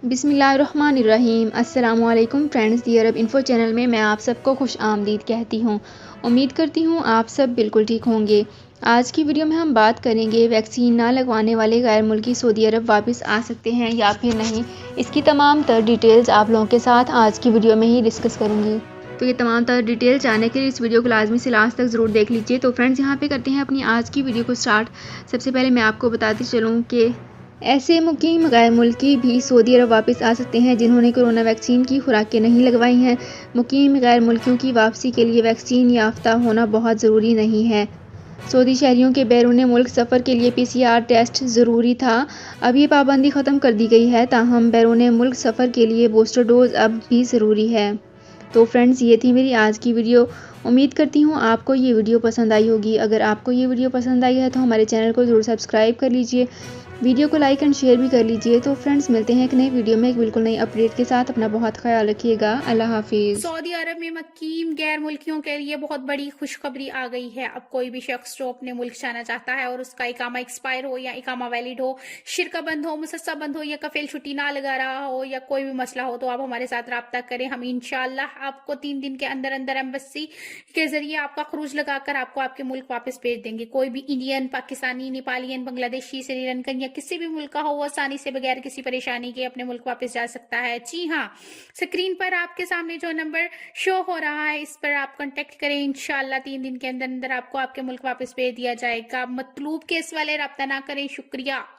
بسم اللہ الرحمن الرحیم۔ السلام علیکم فرینڈز، دی عرب انفو چینل میں میں آپ سب کو خوش آمدید کہتی ہوں۔ امید کرتی ہوں آپ سب بالکل ٹھیک ہوں گے۔ آج کی ویڈیو میں ہم بات کریں گے ویکسین نہ لگوانے والے غیر ملکی سعودی عرب واپس آ سکتے ہیں یا پھر نہیں۔ اس کی تمام تر ڈیٹیلز آپ لوگوں کے ساتھ آج کی ویڈیو میں ہی ڈسکس کروں گی۔ تو یہ تمام تر ڈیٹیل جاننے کے لیے اس ویڈیو کو لازمی سے لاسٹ تک ضرور دیکھ لیجیے۔ تو فرینڈز یہاں پہ کرتے ہیں اپنی آج کی ویڈیو کو سٹارٹ۔ سب سے پہلے میں آپ کو بتاتی چلوں کہ ایسے مقیم غیر ملکی بھی سعودی عرب واپس آ سکتے ہیں جنہوں نے کورونا ویکسین کی خوراکیں نہیں لگوائی ہیں۔ مقیم غیر ملکیوں کی واپسی کے لیے ویکسین یافتہ ہونا بہت ضروری نہیں ہے۔ سعودی شہریوں کے بیرون ملک سفر کے لیے PCR ٹیسٹ ضروری تھا۔ اب یہ پابندی ختم کر دی گئی ہے، تاہم بیرون ملک سفر کے لیے بوسٹر ڈوز اب بھی ضروری ہے۔ تو فرینڈز یہ تھی میری آج کی ویڈیو۔ امید کرتی ہوں آپ کو یہ ویڈیو پسند آئی ہوگی۔ اگر آپ کو یہ ویڈیو پسند آئی ہے تو ہمارے چینل کو ضرور سبسکرائب کر لیجئے، ویڈیو کو لائک اینڈ شیئر بھی کر لیجئے۔ تو فرینڈز ملتے ہیں ایک نئی ویڈیو میں ایک بالکل نئی اپڈیٹ کے ساتھ۔ اپنا بہت خیال رکھیے گا۔ اللہ حافظ۔ سعودی عرب میں مقیم غیر ملکیوں کے لیے بہت بڑی خوشخبری آ گئی ہے۔ اب کوئی بھی شخص جو اپنے ملک جانا چاہتا ہے اور اس کا اقامہ ایکسپائر ہو یا اقامہ ویلڈ ہو، شرکہ بند ہو، مسسہ بند ہو یا کفیل چھٹی نہ لگا رہا ہو یا کوئی بھی مسئلہ ہو، تو آپ ہمارے ساتھ رابطہ کریں۔ ہم انشاءاللہ آپ کو 3 دن کے اندر اندر ایمبیسی کے ذریعے آپ کا خروج لگا کر آپ کو آپ کے ملک واپس بھیج دیں گے۔ کوئی بھی انڈین، پاکستانی، نیپالین، بنگلہ دیشی، سری لنکن یا کسی بھی ملک کا ہو، وہ آسانی سے بغیر کسی پریشانی کے اپنے ملک واپس جا سکتا ہے۔ جی ہاں، اسکرین پر آپ کے سامنے جو نمبر شو ہو رہا ہے اس پر آپ کنٹیکٹ کریں۔ انشاءاللہ 3 دن کے اندر اندر آپ کو آپ کے ملک واپس بھیج دیا جائے گا۔ مطلوب کیس والے رابطہ نہ کریں۔ شکریہ۔